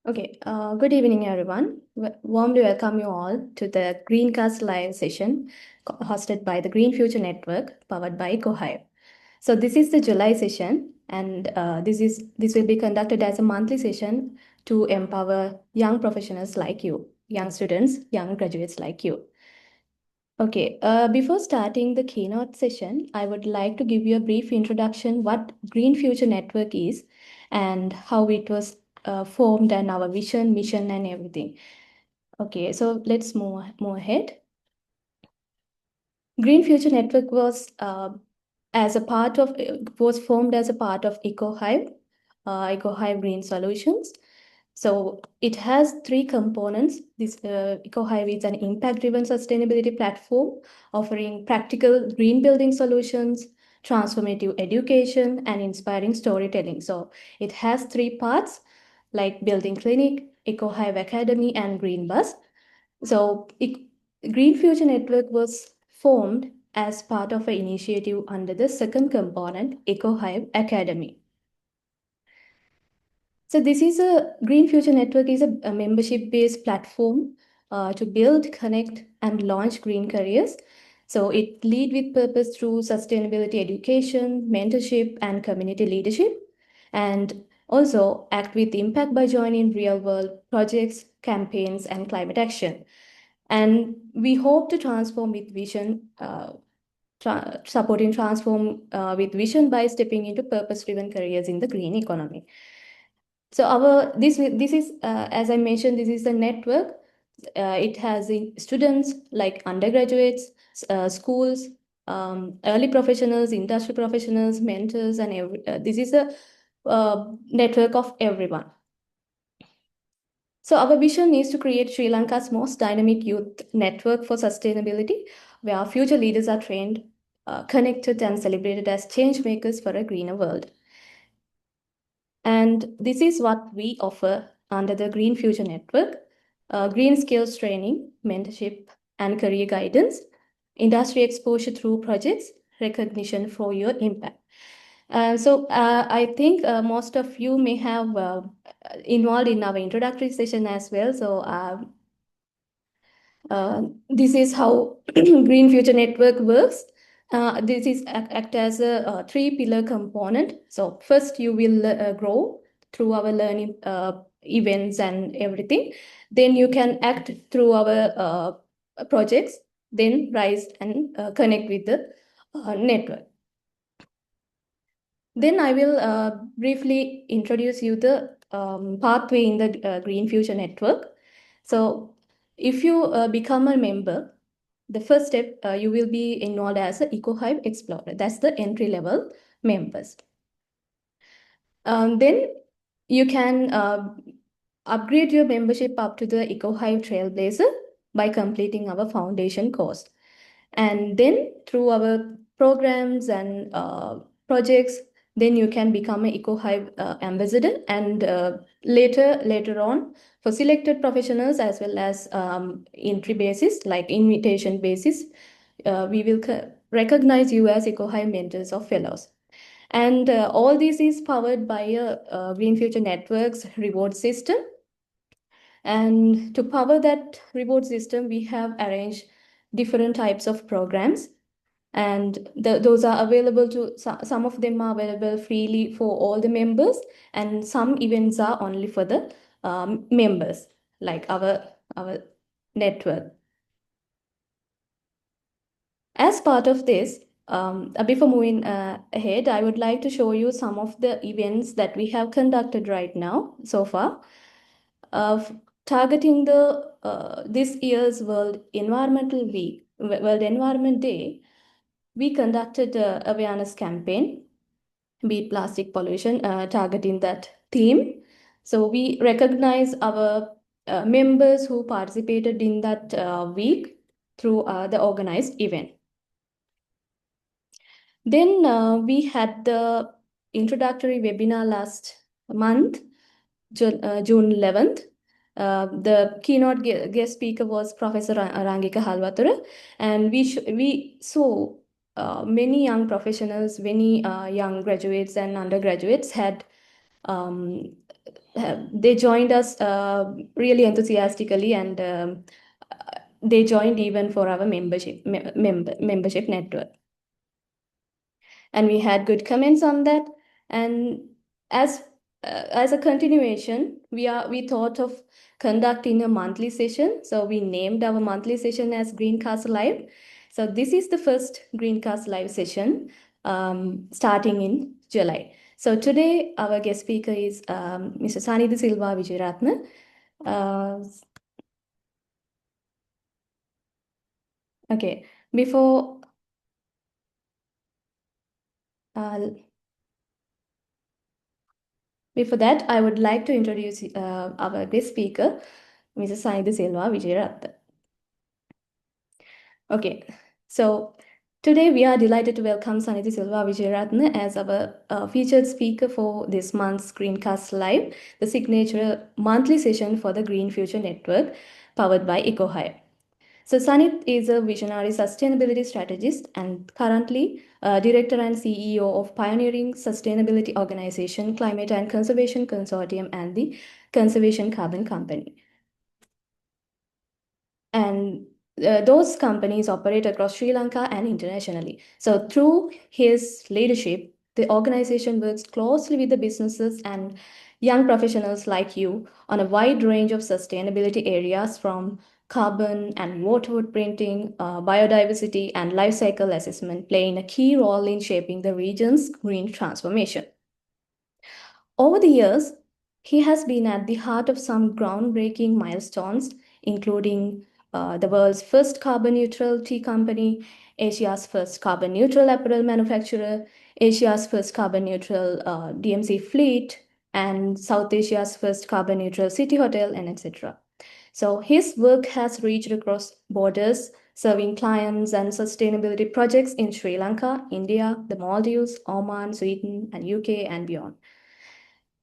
Okay, good evening, everyone. Warmly welcome you all to the GreenCast live session hosted by the Green Future Network, powered by Eco Hive. So this is the July session, and this will be conducted as a monthly session to empower young professionals like you, young students, young graduates like you. Okay, before starting the keynote session, I would like to give you a brief introduction what Green Future Network is and how it was formed and our vision, mission, and everything. Okay, so let's move ahead. Green Future Network was formed as a part of Eco Hive, Eco Hive Green Solutions. So it has three components. This Eco Hive is an impact-driven sustainability platform offering practical green building solutions, transformative education, and inspiring storytelling. So it has three parts like Building Clinic, Eco Hive Academy, and Green Bus. So Green Future Network was formed as part of an initiative under the second component, Eco Hive Academy. So this is a Green Future Network is a membership-based platform to build, connect, and launch green careers. So it lead with purpose through sustainability education, mentorship, and community leadership, and also act with impact by joining real-world projects, campaigns, and climate action. And we hope to transform with vision, supporting transform with vision by stepping into purpose-driven careers in the green economy. So this is as I mentioned, this is a network. It has students like undergraduates, schools, early professionals, industry professionals, mentors, and this is a network of everyone. So our vision is to create Sri Lanka's most dynamic youth network for sustainability, where future leaders are trained, connected, and celebrated as change makers for a greener world. And this is what we offer under the Green Future Network: green skills training, mentorship, and career guidance, industry exposure through projects, recognition for your impact. I think most of you may have involved in our introductory session as well. So this is how Green Future Network works. This is act as a three-pillar component. So first, you will grow through our learning events and everything. Then you can act through our projects. Then rise and connect with the network. Then I will briefly introduce you the pathway in the Green Future Network. So if you become a member, the first step, you will be enrolled as an Eco Hive Explorer. That's the entry level members. Then you can upgrade your membership up to the Eco Hive Trailblazer by completing our foundation course. And then through our programs and projects, then you can become an Eco Hive ambassador, and later on for selected professionals as well as entry basis, like invitation basis, we will recognize you as Eco Hive mentors or fellows. And all this is powered by a Green Future Network's reward system. And to power that reward system, we have arranged different types of programs. And those are available to, some of them are available freely for all the members, and some events are only for the members, like our network. As part of this, before moving ahead, I would like to show you some of the events that we have conducted right now so far. Targeting the this year's World Environment Day, we conducted an awareness campaign, Beat Plastic Pollution, targeting that theme. So we recognize our members who participated in that week through the organized event. Then we had the introductory webinar last month, June 11th. The keynote guest speaker was Professor Rangika Halwatura, and we saw many young professionals, many young graduates and undergraduates had they joined us really enthusiastically, and they joined even for our membership network. And we had good comments on that. And as as a continuation, we thought of conducting a monthly session. So we named our monthly session as GreenCast Live. So this is the first GreenCast Live session starting in July. So today our guest speaker is Mr. Sanith de Silva Wijeyeratne. Okay, before uh, before that, I would like to introduce our guest speaker, Mrs. Sanith de Silva Wijeyeratne. Okay, so today we are delighted to welcome Sanith de Silva Wijeyeratne as our featured speaker for this month's Greencast Live, the signature monthly session for the Green Future Network, powered by Eco Hive. So Sanith is a visionary sustainability strategist and currently director and CEO of pioneering sustainability organization Climate and Conservation Consortium and the Conservation Carbon Company. And those companies operate across Sri Lanka and internationally. So through his leadership, the organization works closely with the businesses and young professionals like you on a wide range of sustainability areas from carbon and water footprinting, biodiversity, and life cycle assessment, playing a key role in shaping the region's green transformation. Over the years, he has been at the heart of some groundbreaking milestones, including the world's first carbon neutral tea company, Asia's first carbon neutral apparel manufacturer, Asia's first carbon neutral DMC fleet, and South Asia's first carbon neutral city hotel, and etc. So his work has reached across borders, serving clients and sustainability projects in Sri Lanka, India, the Maldives, Oman, Sweden, and UK, and beyond.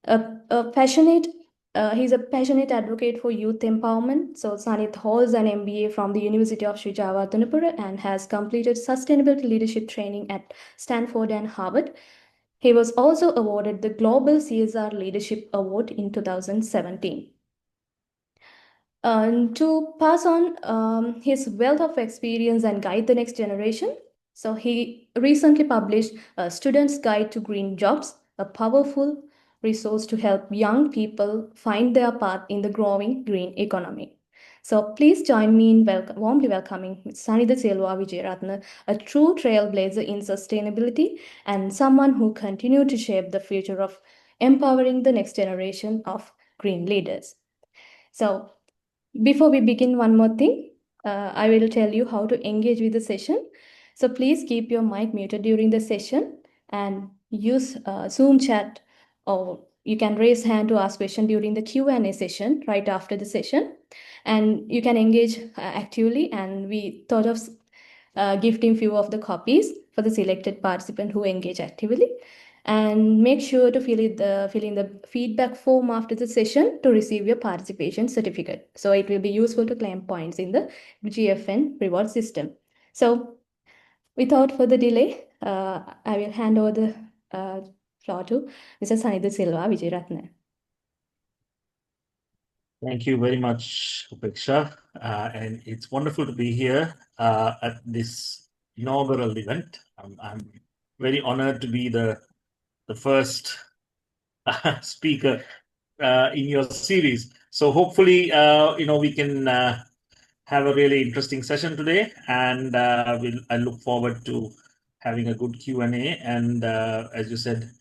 He's a passionate advocate for youth empowerment. So Sanith holds an MBA from the University of Sri Jawatanapura and has completed sustainability leadership training at Stanford and Harvard. He was also awarded the Global CSR Leadership Award in 2017. To pass on his wealth of experience and guide the next generation, so he recently published a Student's Guide to Green Jobs, a powerful resource to help young people find their path in the growing green economy. So please join me in warmly welcoming Sanith de Silva Wijeyeratne, a true trailblazer in sustainability and someone who continued to shape the future of empowering the next generation of green leaders. So before we begin, one more thing. I will tell you how to engage with the session. So please keep your mic muted during the session and use Zoom chat, or you can raise hand to ask question during the Q&A session right after the session. And you can engage actively, and we thought of gifting few of the copies for the selected participant who engage actively. And make sure to fill in the feedback form after the session to receive your participation certificate. So it will be useful to claim points in the GFN reward system. So without further delay, I will hand over the floor to Mr. Sanith de Silva Wijeyeratne. Thank you very much, Upeksha. And it's wonderful to be here at this inaugural event. I'm very honored to be the first speaker in your series. So hopefully, we can have a really interesting session today, and I look forward to having a good Q&A. And as you said,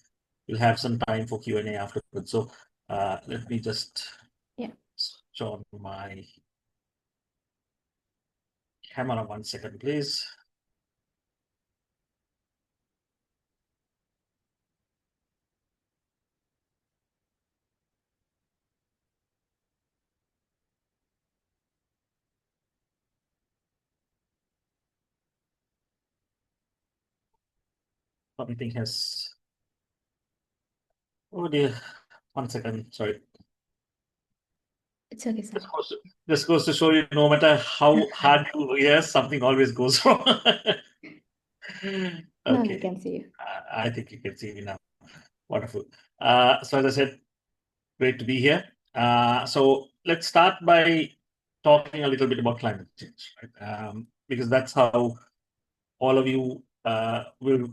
we'll have some time for Q&A afterwards. So let me just switch on my camera 1 second, please. Something has. Oh dear. 1 second. Sorry. It's okay, sir. This goes to show you, no matter how hard you hear, something always goes wrong. Okay. Okay. Now you can see you. I think you can see me now. Wonderful. So as I said, Great to be here. So let's start by talking a little bit about climate change, right? Because that's how all of you will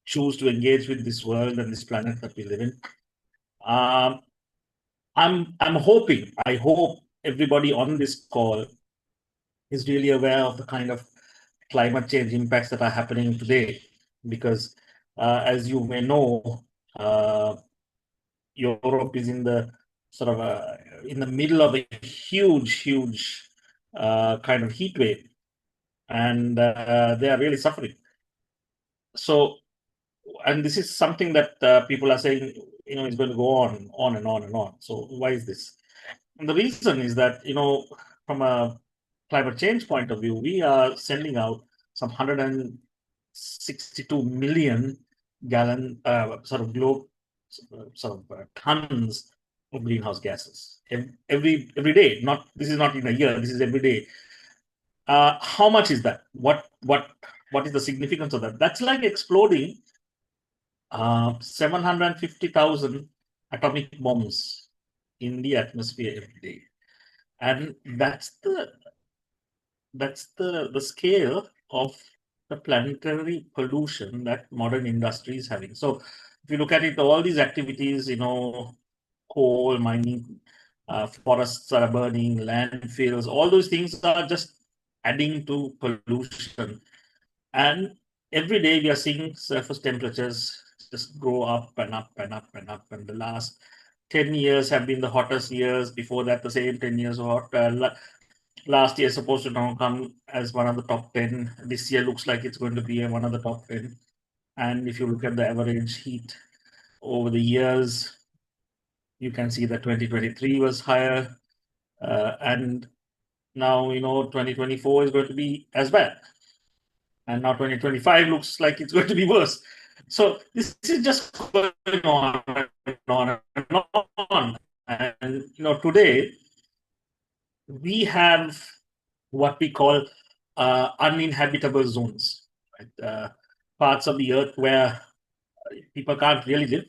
choose to engage with this world and this planet that we live in. I'm hoping, I hope everybody on this call is really aware of the kind of climate change impacts that are happening today, because as you may know, Europe is in the sort of in the middle of a huge kind of heat wave, and they are really suffering. So, and this is something that people are saying, is going to go on and on and on. So, why is this? And the reason is that, from a climate change point of view, we are sending out some 162 million gallon tons of greenhouse gases every day. Not This is not in a year. This is every day. How much is that? What is the significance of that? That's like exploding 750,000 atomic bombs in the atmosphere every day, and that's the scale of the planetary pollution that modern industry is having. So if you look at it, all these activities, coal mining, forests are burning, landfills, all those things are just adding to pollution. And every day we are seeing surface temperatures just go up and up and up and up. And the last 10 years have been the hottest years. Before that, the same 10 years were hot. Last year supposed to now come as one of the top 10. This year looks like it's going to be one of the top 10. And if you look at the average heat over the years, you can see that 2023 was higher. And now, 2024 is going to be as bad. And now 2025 looks like it's going to be worse. So this is just going on and on and on. And, today we have what we call uninhabitable zones, right? Parts of the earth where people can't really live.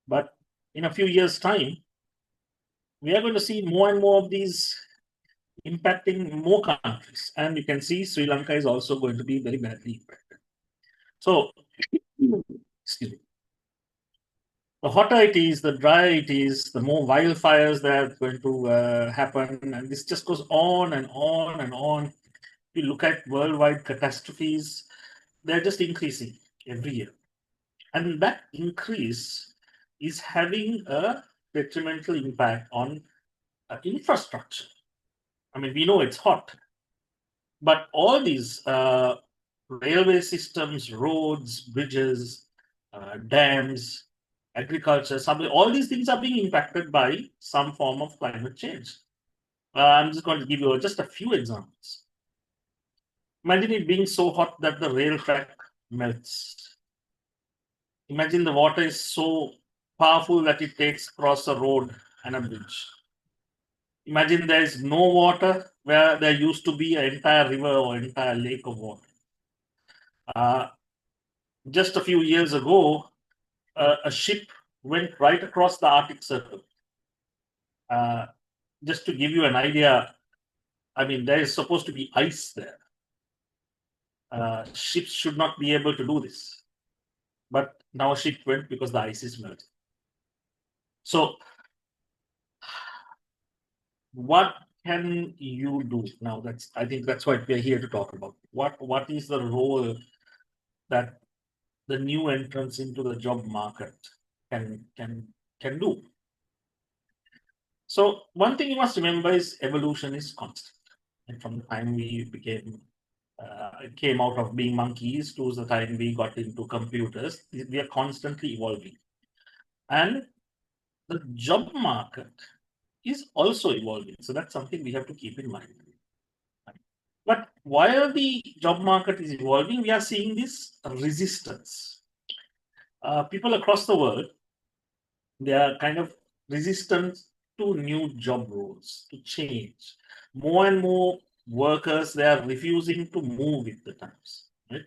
But in a few years' time, we are going to see more and more of these impacting more countries. And you can see Sri Lanka is also going to be very badly impacted. So, excuse me. The hotter it is, the drier it is, the more wildfires that are going to happen. And this just goes on and on and on. If you look at worldwide catastrophes, they're just increasing every year. And that increase is having a detrimental impact on infrastructure. I mean, we know it's hot, but all these railway systems, roads, bridges, dams, agriculture, all these things are being impacted by some form of climate change. I'm just going to give you just a few examples. Imagine it being so hot that the rail track melts. Imagine the water is so powerful that it takes across a road and a bridge. Imagine there is no water where there used to be an entire river or entire lake of water. Just a few years ago, a ship went right across the Arctic Circle. Just to give you an idea, I mean, there is supposed to be ice there. Ships should not be able to do this. But now a ship went because the ice is melting. So, what can you do now? I think that's what we're here to talk about. What is the role that the new entrants into the job market can do? So one thing you must remember is evolution is constant. And from the time we came out of being monkeys to the time we got into computers, we are constantly evolving. And the job market is also evolving. So that's something we have to keep in mind. But while the job market is evolving, we are seeing this resistance. People across the world, they are kind of resistant to new job roles, to change. More and more workers, they are refusing to move with the times. Right?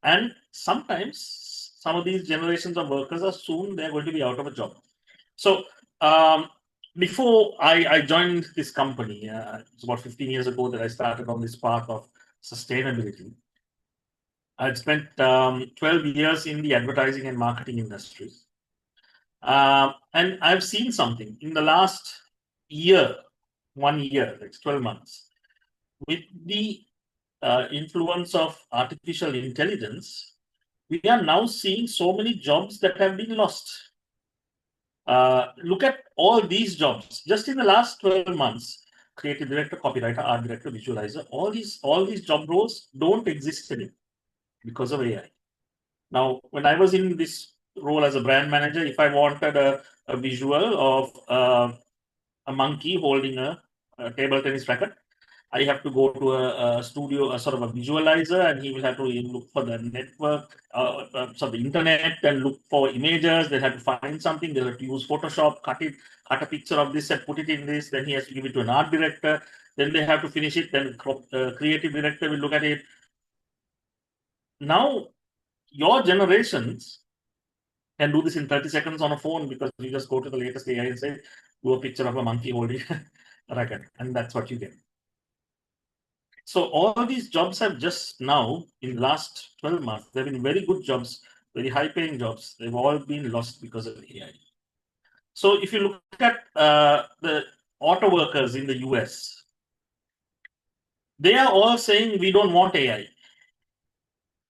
And sometimes some of these generations of workers are soon they're going to be out of a job. So before I joined this company, it's about 15 years ago that I started on this path of sustainability. I'd spent 12 years in the advertising and marketing industry. And I've seen something in the last year, 1 year, that's 12 months, with the influence of artificial intelligence, we are now seeing so many jobs that have been lost. Look at all these jobs just in the last 12 months. Creative director, copywriter, art director, visualizer, all these job roles don't exist anymore because of AI. Now, when I was in this role as a brand manager, if I wanted a visual of a monkey holding a table tennis racket, I have to go to a studio, a sort of a visualizer, and he will have to look for the network, so the internet, and look for images. They have to find something. They'll have to use Photoshop, cut a picture of this, and put it in this. Then he has to give it to an art director. Then they have to finish it. Then creative director will look at it. Now, your generations can do this in 30 seconds on a phone because you just go to the latest AI and say, do a picture of a monkey holding a racket, and that's what you get. So all these jobs have just now, in the last 12 months, they've been very good jobs, very high-paying jobs. They've all been lost because of AI. So if you look at the auto workers in the US, they are all saying we don't want AI.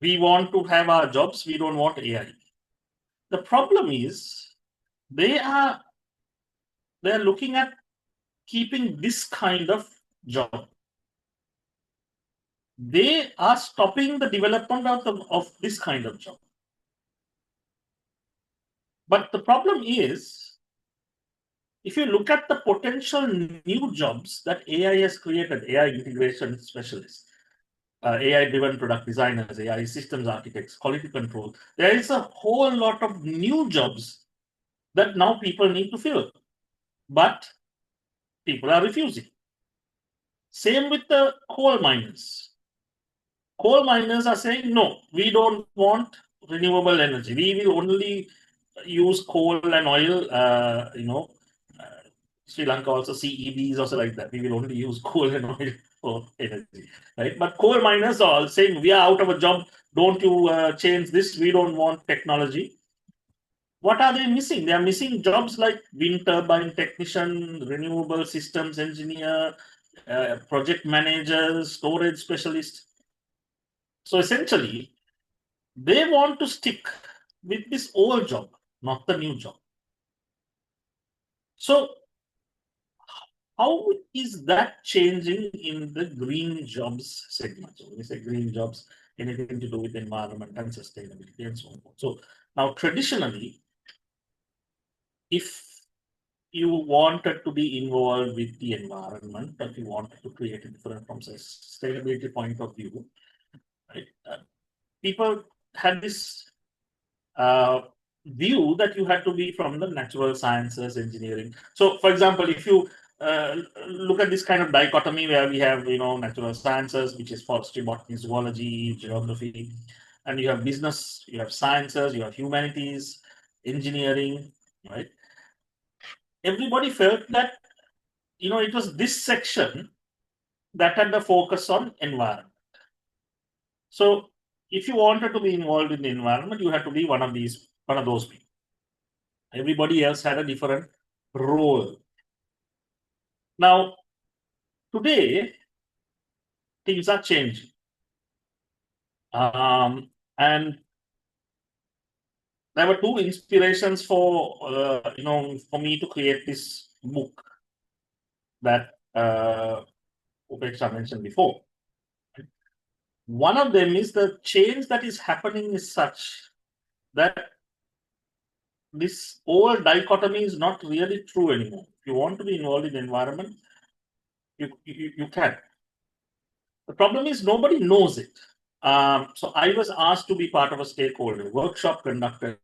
We want to have our jobs. We don't want AI. The problem is they're looking at keeping this kind of job. They are stopping the development of this kind of job. But the problem is, if you look at the potential new jobs that AI has created, AI integration specialists, AI-driven product designers, AI systems architects, quality control, there is a whole lot of new jobs that now people need to fill, but people are refusing. Same with the coal miners. Coal miners are saying, no, we don't want renewable energy. We will only use coal and oil, Sri Lanka also CEBs also like that. We will only use coal and oil for energy, right? But coal miners are all saying we are out of a job. Don't you change this? We don't want technology. What are they missing? They are missing jobs like wind turbine technician, renewable systems engineer, project managers, storage specialist. So essentially, they want to stick with this old job, not the new job. So how is that changing in the green jobs segment? So when we say green jobs, anything to do with environment and sustainability and so on. So now traditionally, if you wanted to be involved with the environment, if you wanted to create a different from a sustainability point of view, right? People had this view that you had to be from the natural sciences, engineering. So, for example, if you look at this kind of dichotomy where we have, natural sciences, which is forestry, botany, zoology, geography, and you have business, you have sciences, you have humanities, engineering, right? Everybody felt that, it was this section that had the focus on environment. So, if you wanted to be involved in the environment, you had to be one of those people. Everybody else had a different role. Now, today, things are changing. And there were two inspirations for me to create this book that Upeksha mentioned before. One of them is the change that is happening is such that this old dichotomy is not really true anymore. If you want to be involved in the environment, you can. The problem is nobody knows it. So I was asked to be part of a stakeholder workshop conducted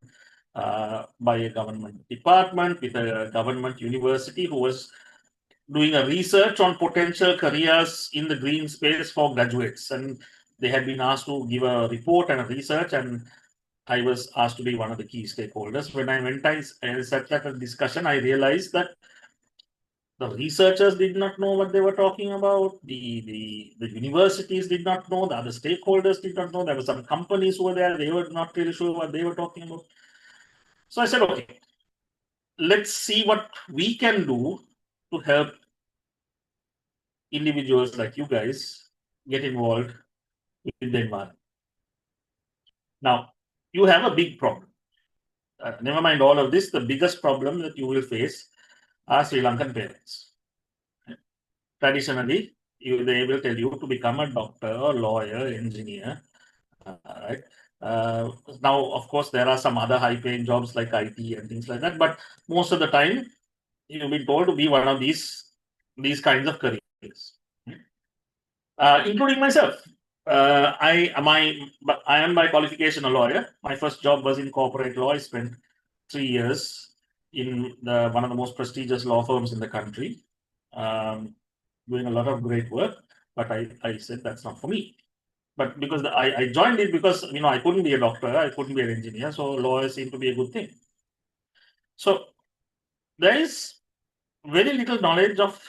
by a government department with a government university who was doing a research on potential careers in the green space for graduates. And they had been asked to give a report and a research, and I was asked to be one of the key stakeholders. When I went and sat at a discussion, I realized that The researchers did not know what they were talking about. The universities did not know. The other stakeholders did not know. There were some companies who were there. They were not really sure what they were talking about. So I said, okay, let's see what we can do to help individuals like you guys get involved with the environment. Now, you have a big problem. Never mind all of this, the biggest problem that you will face are Sri Lankan parents. Traditionally, they will tell you to become a doctor or lawyer, engineer, right? Now, of course, there are some other high-paying jobs like IT and things like that, but most of the time, you've been told to be one of these kinds of careers, including myself. I am by qualification a lawyer. My first job was in corporate law. I spent 3 years in one of the most prestigious law firms in the country, doing a lot of great work. But I said that's not for me. But because I joined it because I couldn't be a doctor, I couldn't be an engineer, so lawyers seemed to be a good thing. So there is very little knowledge of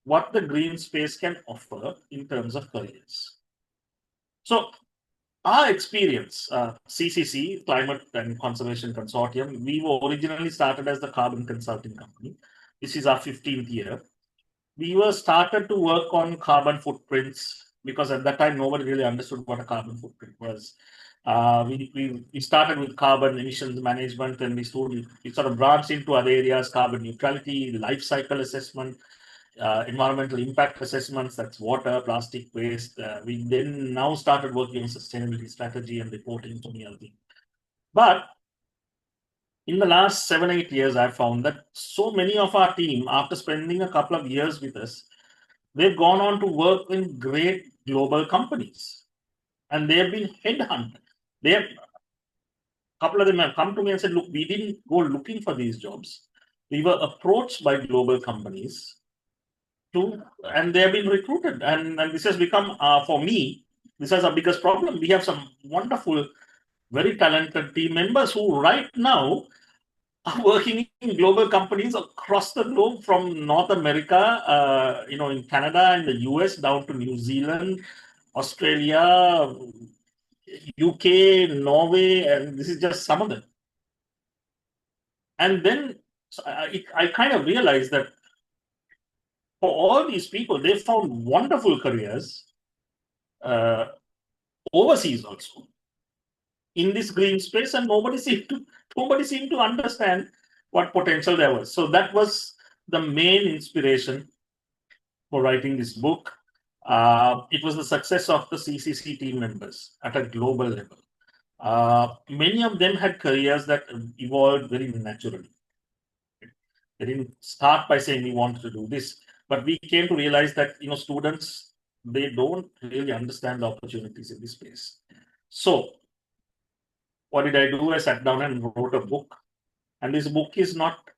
what the green space can offer in terms of careers. So our experience, CCC, Climate and Conservation Consortium, we were originally started as the carbon consulting company. This is our 15th year. We were started to work on carbon footprints because at that time nobody really understood what a carbon footprint was. We started with carbon emissions management, and we sort of branched into other areas: carbon neutrality, life cycle assessment, environmental impact assessments, that's water, plastic waste. We then now started working on sustainability strategy and reporting to the But in the last 7-8 years, I've found that so many of our team, after spending a couple of years with us, they've gone on to work in great global companies, and they have been headhunted. A couple of them have come to me and said, look, we didn't go looking for these jobs. We were approached by global companies and they have been recruited. And this has become, for me, this is our biggest problem. We have some wonderful, very talented team members who right now are working in global companies across the globe, from North America, in Canada, in the US, down to New Zealand, Australia, UK, Norway, and this is just some of them. And then I kind of realized that for all these people, they found wonderful careers overseas also in this green space, and nobody seemed to understand what potential there was. So that was the main inspiration for writing this book. It was the success of the CCC team members at a global level. Many of them had careers that evolved very naturally. They didn't start by saying we wanted to do this, but we came to realize that students, they don't really understand the opportunities in this space. So what did I do? I sat down and wrote a book, and this book is not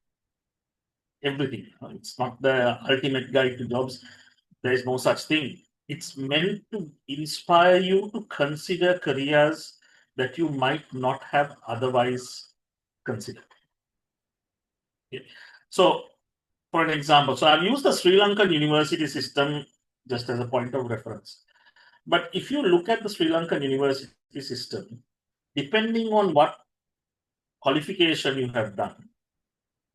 everything. It's not the ultimate guide to jobs. There is no such thing. It's meant to inspire you to consider careers that you might not have otherwise considered. Okay. So, for an example, so I've used the Sri Lankan university system just as a point of reference. But if you look at the Sri Lankan university system, depending on what qualification you have done,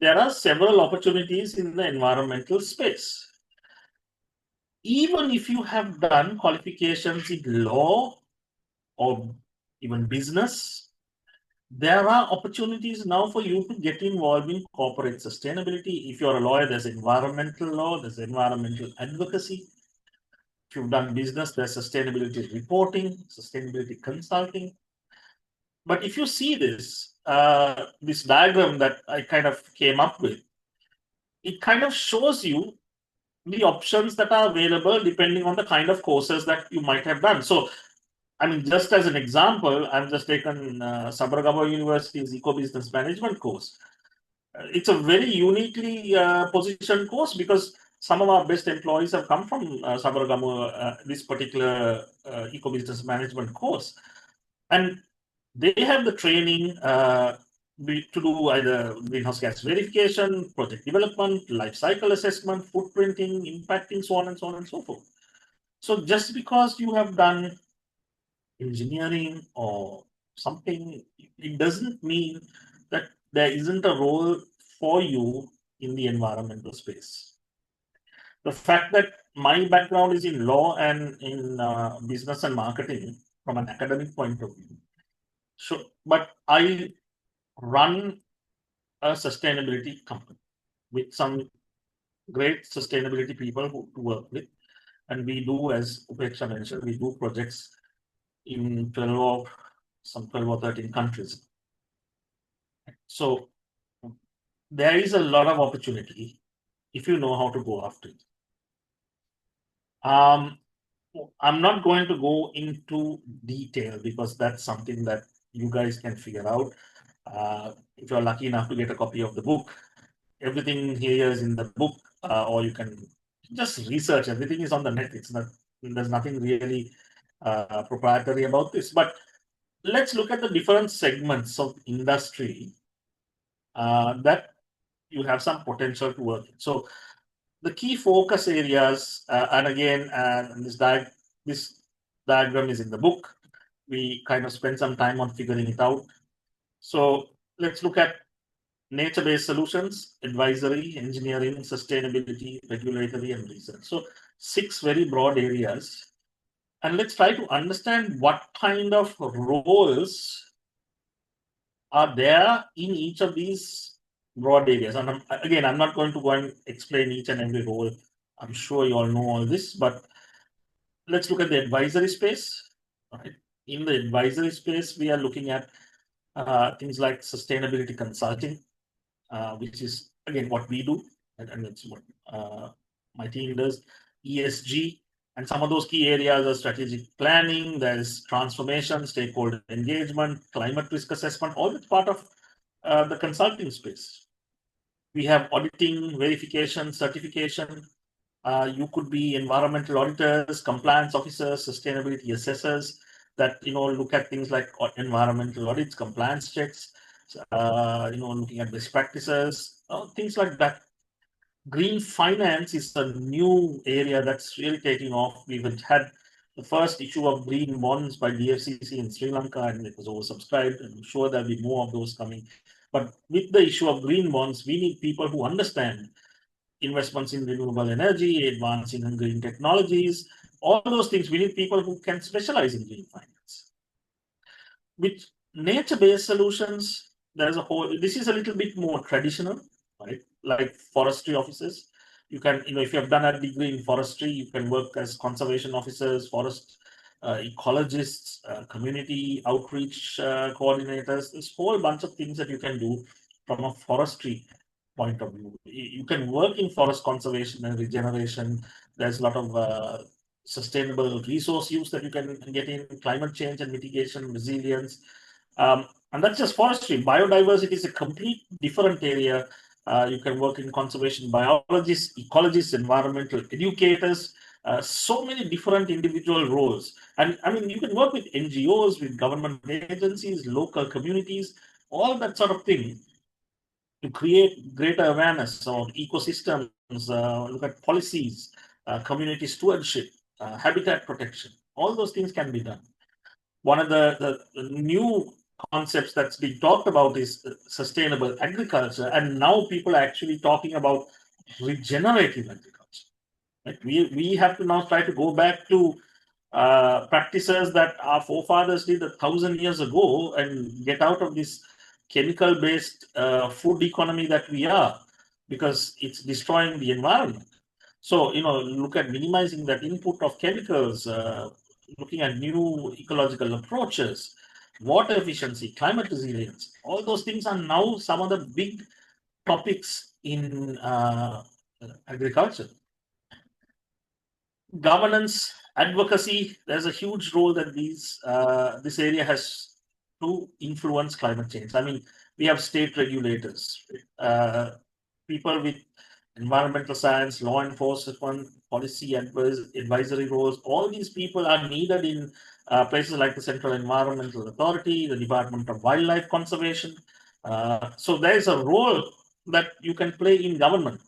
there are several opportunities in the environmental space. Even if you have done qualifications in law or even business, there are opportunities now for you to get involved in corporate sustainability. If you're a lawyer, there's environmental law, there's environmental advocacy. If you've done business, there's sustainability reporting, sustainability consulting. But if you see this diagram that I kind of came up with, it kind of shows you the options that are available depending on the kind of courses that you might have done. So, I mean, just as an example, I've just taken Sabaragawa University's Eco Business Management course. It's a very uniquely positioned course because some of our best employees have come from Sabaragawa, this particular Eco Business Management course. And they have the training to do either greenhouse gas verification, project development, life cycle assessment, footprinting, impacting, so on and so on and so forth. So just because you have done engineering or something, it doesn't mean that there isn't a role for you in the environmental space. The fact that my background is in law and in business and marketing from an academic point of view. So, but I run a sustainability company with some great sustainability people to work with. And we do, as Upeksha mentioned, we do projects in 12 or 13 countries. So there is a lot of opportunity if you know how to go after it. I'm not going to go into detail because that's something that you guys can figure out. If you're lucky enough to get a copy of the book, everything here is in the book, or you can just research. Everything is on the net. There's nothing really proprietary about this. But let's look at the different segments of industry that you have some potential to work in. So the key focus areas, and again, this diagram is in the book. We kind of spend some time on figuring it out. So let's look at nature-based solutions, advisory, engineering, sustainability, regulatory, and research. So 6 very broad areas. And let's try to understand what kind of roles are there in each of these broad areas. And again, I'm not going to go and explain each and every role. I'm sure you all know all this, but let's look at the advisory space. Right? In the advisory space, we are looking at things like sustainability consulting, which is again what we do, and that's what my team does. ESG, and some of those key areas are strategic planning, there's transformation, stakeholder engagement, climate risk assessment, all that's part of the consulting space. We have auditing, verification, certification. You could be environmental auditors, compliance officers, sustainability assessors that look at things like environmental audits, compliance checks, looking at best practices, things like that. Green finance is a new area that's really taking off. We've had the first issue of green bonds by DFCC in Sri Lanka, and it was oversubscribed. And I'm sure there'll be more of those coming. But with the issue of green bonds, we need people who understand investments in renewable energy, advancing in green technologies, all those things. We need people who can specialize in green finance. With nature-based solutions, there's a whole, this is a little bit more traditional, right? Like forestry officers. You can, if you have done a degree in forestry, you can work as conservation officers, forest ecologists, community outreach coordinators. There's a whole bunch of things that you can do from a forestry point of view. You can work in forest conservation and regeneration. There's a lot of sustainable resource use that you can get in, climate change and mitigation, resilience. And that's just forestry. Biodiversity is a complete different area. You can work in conservation biologists, ecologists, environmental educators, so many different individual roles. And I mean, you can work with NGOs, with government agencies, local communities, all that sort of thing to create greater awareness of ecosystems, look at policies, community stewardship, habitat protection. All those things can be done. One of the new concepts that's being talked about is sustainable agriculture, and now people are actually talking about regenerative agriculture. Right? We have to now try to go back to practices that our forefathers did 1,000 years ago and get out of this chemical-based food economy that we are, because it's destroying the environment. So, look at minimizing that input of chemicals, looking at new ecological approaches, water efficiency, climate resilience. All those things are now some of the big topics in agriculture. Governance, advocacy, there's a huge role that this area has to influence climate change. I mean, we have state regulators, people with environmental science, law enforcement, policy advisory roles. All these people are needed in places like the Central Environmental Authority, the Department of Wildlife Conservation. So there is a role that you can play in government.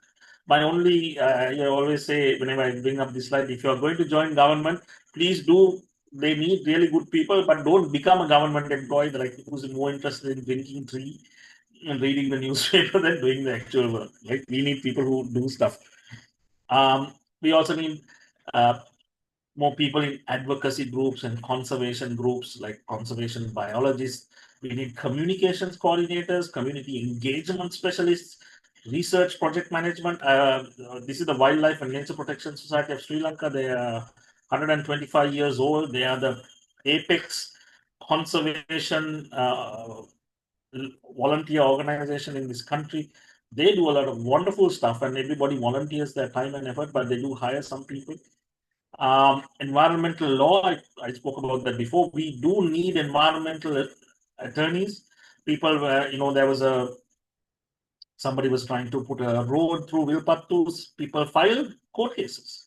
My only, I always say whenever I bring up this slide, if you are going to join government, please do. They need really good people, but don't become a government employee like who's more interested in drinking tea and reading the newspaper than doing the actual work. Right? We need people who do stuff. We also need uh, more people in advocacy groups and conservation groups like conservation biologists. We need communications coordinators, community engagement specialists, research project management. This is the Wildlife and Nature Protection Society of Sri Lanka. They are 125 years old. They are the apex conservation volunteer organization in this country. They do a lot of wonderful stuff, and everybody volunteers their time and effort, but they do hire some people. Environmental law, I spoke about that before. We do need environmental attorneys. People were, there was somebody was trying to put a road through Vilpattus. People filed court cases.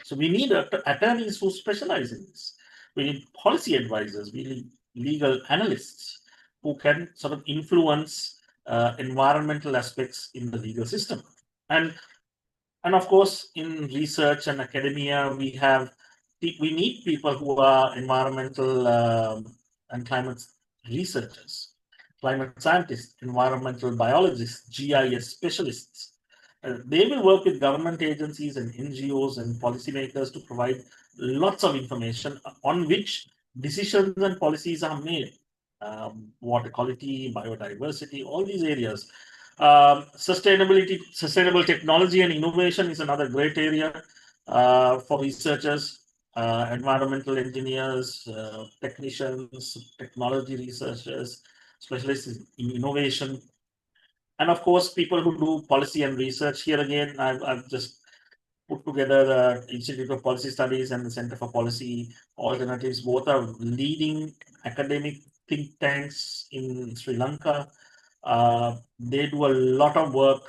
So we need attorneys who specialize in this. We need policy advisors. We need legal analysts who can sort of influence environmental aspects in the legal system. And of course, in research and academia, we need people who are environmental and climate researchers, climate scientists, environmental biologists, GIS specialists. They will work with government agencies and NGOs and policymakers to provide lots of information on which decisions and policies are made. Water quality, biodiversity, all these areas. Sustainable technology and innovation is another great area for researchers, environmental engineers, technicians, technology researchers, specialists in innovation, and of course, people who do policy and research. Here again, I've just put together the Institute of Policy Studies and the Center for Policy Alternatives. Both are leading academic think tanks in Sri Lanka. They do a lot of work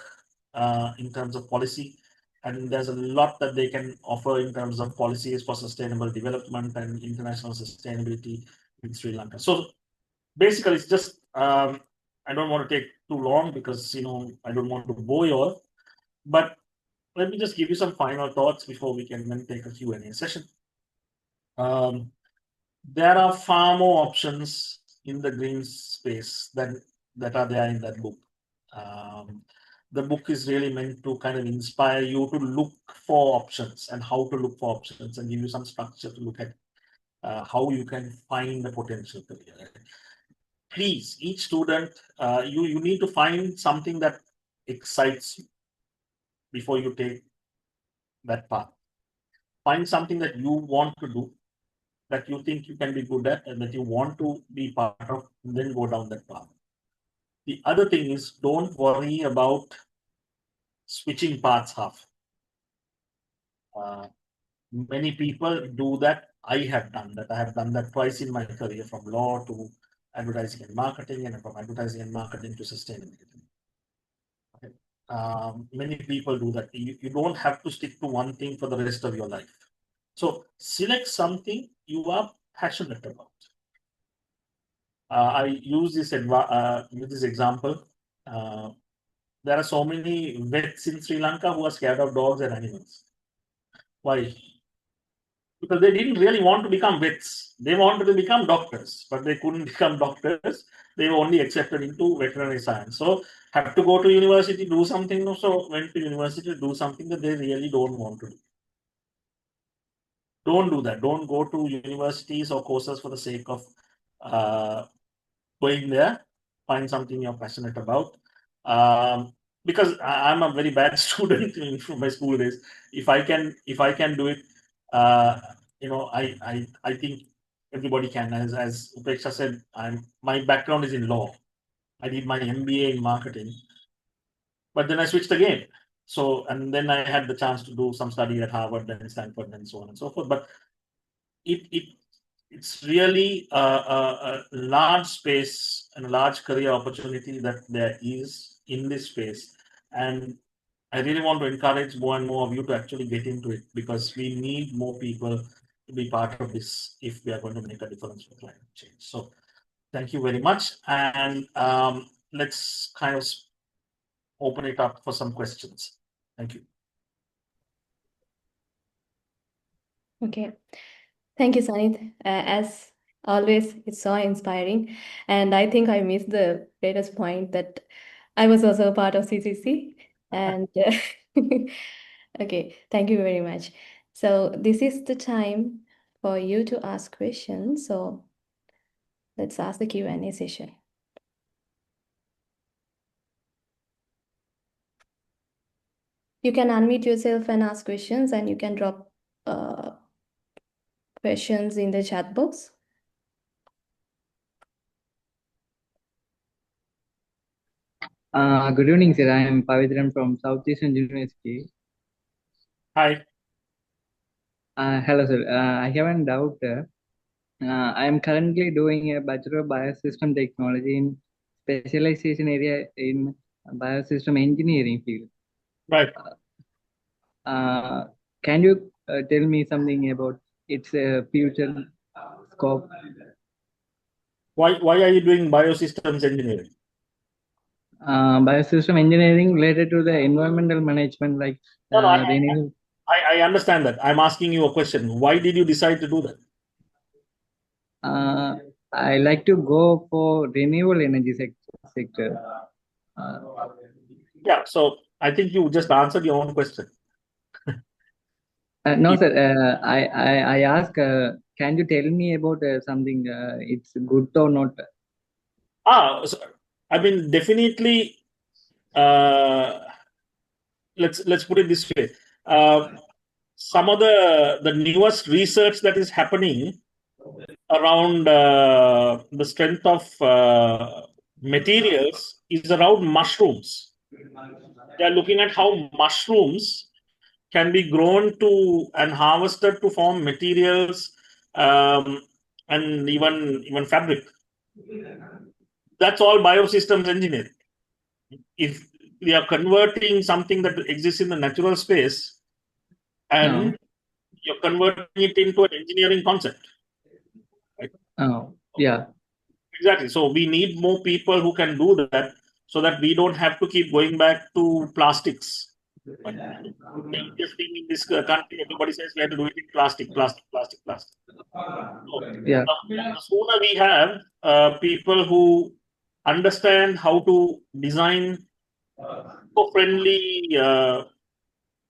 in terms of policy, and there's a lot that they can offer in terms of policies for sustainable development and international sustainability in Sri Lanka. So basically, it's just I don't want to take too long because I don't want to bore you all, but let me just give you some final thoughts before we can then take a Q&A session. There are far more options in the green space that are there in that book. The book is really meant to kind of inspire you to look for options and how to look for options and give you some structure to look at how you can find the potential career. Please, each student, you need to find something that excites you before you take that path. Find something that you want to do, that you think you can be good at, and that you want to be part of, and then go down that path. The other thing is, don't worry about switching paths half. Many people do that. I have done that. I have done that twice in my career, from law to advertising and marketing, and from advertising and marketing to sustainability. Okay. Many people do that. You don't have to stick to one thing for the rest of your life. So select something you are passionate about. I use this example. There are so many vets in Sri Lanka who are scared of dogs and animals. Why? Because they didn't really want to become vets. They wanted to become doctors, but they couldn't become doctors. They were only accepted into veterinary science. So have to go to university, do something. So went to university to do something that they really don't want to do. Don't do that. Don't go to universities or courses for the sake of going there. Find something you're passionate about. Because I'm a very bad student from my school days. If I can do it, I think everybody can. As Upeksha said, my background is in law. I did my MBA in marketing, but then I switched again. So, and then I had the chance to do some study at Harvard and Stanford and so on and so forth. But it's really a large space and a large career opportunity that there is in this space. And I really want to encourage more and more of you to actually get into it, because we need more people to be part of this if we are going to make a difference for climate change. So thank you very much. And let's kind of open it up for some questions. Thank you. Okay. Thank you, Sanith. As always, it's so inspiring. And I think I missed the greatest point that I was also a part of CCC. And okay, thank you very much. So this is the time for you to ask questions. So let's ask the Q&A session. You can unmute yourself and ask questions, and you can drop questions in the chat box. Good evening, sir. I am Pavitran from Southeastern University. Hi. Hello, sir. I have a doubt. I am currently doing a Bachelor of Biosystem Technology in specialization area in Biosystem Engineering field. Right. Can you tell me something about its future scope? Why are you doing biosystems engineering? Biosystem engineering related to the environmental management, like No, I understand that. I'm asking you a question. Why did you decide to do that? I like to go for renewable energy sector. Yeah, so I think you just answered your own question. No, sir. I ask. Can you tell me about something? It's good or not? So, I mean, definitely. Let's put it this way. Some of the newest research that is happening around the strength of materials is around mushrooms. They are looking at how mushrooms can be grown to and harvested to form materials and even fabric. That's all biosystems engineering. If we are converting something that exists in the natural space and you're converting it into an engineering concept. Right? Oh, yeah. Exactly. So we need more people who can do that so that we don't have to keep going back to plastics. But the easiest thing in this country, everybody says we have to do it in plastic. So Yeah. the sooner we have people who understand how to design eco-friendly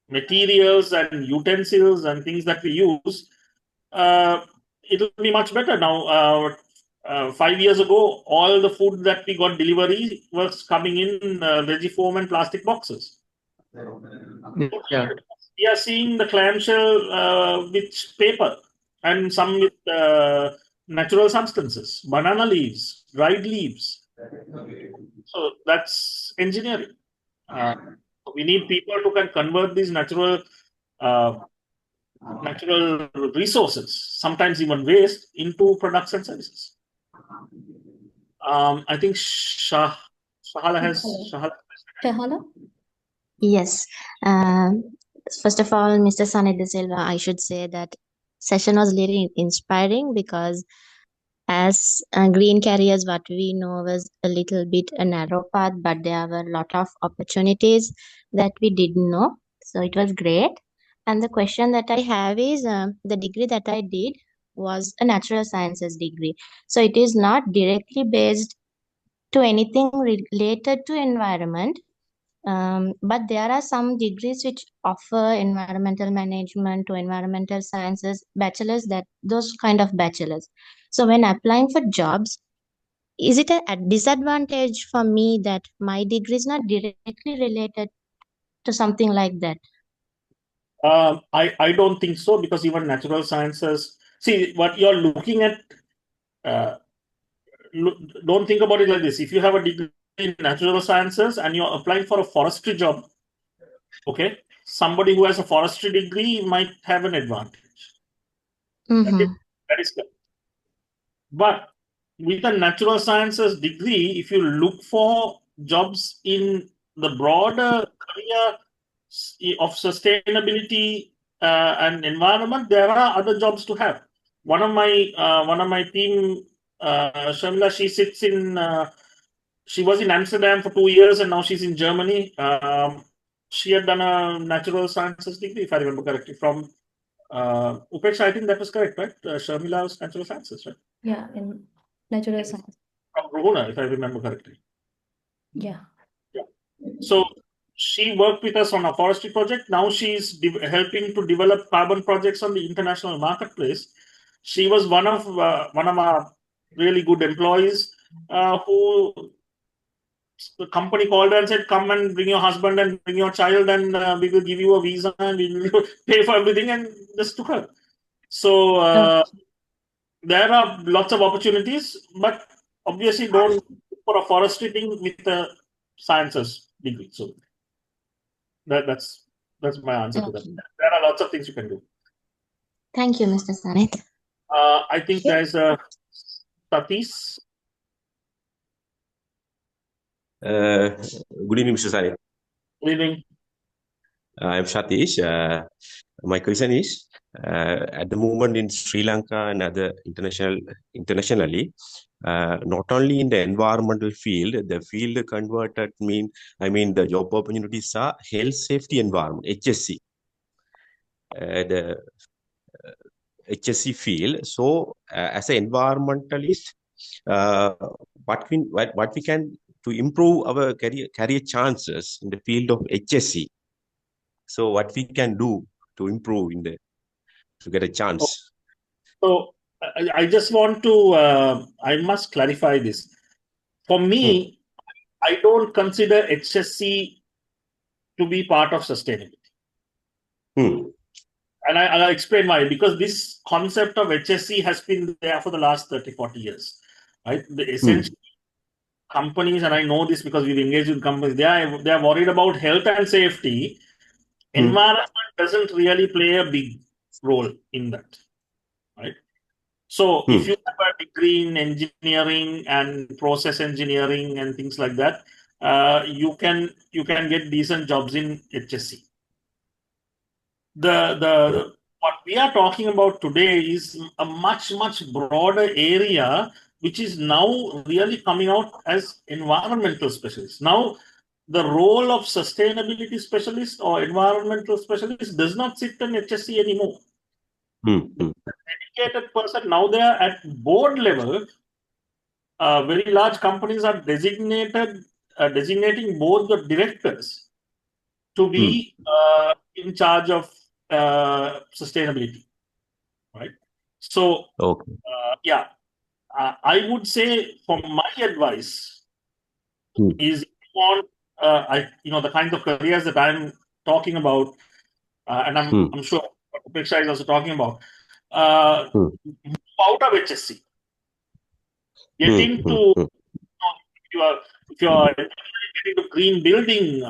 materials and utensils and things that we use, it'll be much better. Now, 5 years ago, all the food that we got delivery was coming in veggie foam and plastic boxes. Yeah. We are seeing the clamshell with paper and some with natural substances, banana leaves, dried leaves. So that's engineering. We need people who can convert these natural resources, sometimes even waste, into products and services. I think Shahala has. Shahala? Yes. First of all, Mr. Sanith de Silva, I should say that session was really inspiring because as green carriers, what we know was a little bit a narrow path, but there were a lot of opportunities that we didn't know. So it was great. And the question that I have is the degree that I did was a natural sciences degree. So it is not directly based to anything related to environment. But there are some degrees which offer environmental management or environmental sciences bachelors, that those kind of bachelors. So when applying for jobs, is it a disadvantage for me that my degree is not directly related to something like that? I don't think so, because even natural sciences, see what you're looking at. Don't think about it like this. If you have a degree in natural sciences and you're applying for a forestry job, okay, somebody who has a forestry degree might have an advantage. That is good. But with a natural sciences degree, if you look for jobs in the broader area of sustainability and environment, there are other jobs to have. One of my team, Shamla, she sits in she was in Amsterdam for 2 years and now she's in Germany. She had done a natural sciences degree, if I remember correctly, from Upeksha. I think that was correct, right? Sharmila was natural sciences, right? Yeah, in natural science. From Rohuna, if I remember correctly. Yeah. Yeah. So she worked with us on a forestry project. Now she's helping to develop carbon projects on the international marketplace. She was one of our really good employees who the company called her and said, "Come and bring your husband and bring your child, and we will give you a visa and we will pay for everything." And just took her. So there are lots of opportunities, but obviously don't look for a forestry thing with a sciences degree. So that's my answer to that. Okay. There are lots of things you can do. Thank you, Mr. Sanith. I think there's a Satish. Good evening, Mr. Sanith. Good evening. I'm Satish. My question is, at the moment in Sri Lanka and other internationally, not only in the environmental field, the field converted the job opportunities are health, safety, environment, HSC. The HSC field. So, as an environmentalist, what we can to improve our career chances in the field of HSC. So, what we can do to improve to get a chance. So I just want to, I must clarify this. For me, I don't consider HSC to be part of sustainability. And I'll explain why. Because this concept of HSC has been there for the last 30, 40 years. Right? Essentially, companies, and I know this because we've engaged with companies, they are worried about health and safety. Environment doesn't really play a big role in that. Right? So if you have a degree in engineering and process engineering and things like that, you can get decent jobs in HSC. What we are talking about today is a much broader area, which is now really coming out as environmental specialists. Now, the role of sustainability specialist or environmental specialist does not sit in HSC anymore. Dedicated person, now they are at board level. Very large companies are designating both the directors to be in charge of sustainability, right? So, I would say, for my advice, is on the kind of careers that I'm talking about, and I'm sure Upeksha is also talking about, out of HSC, get into if you are getting to green building,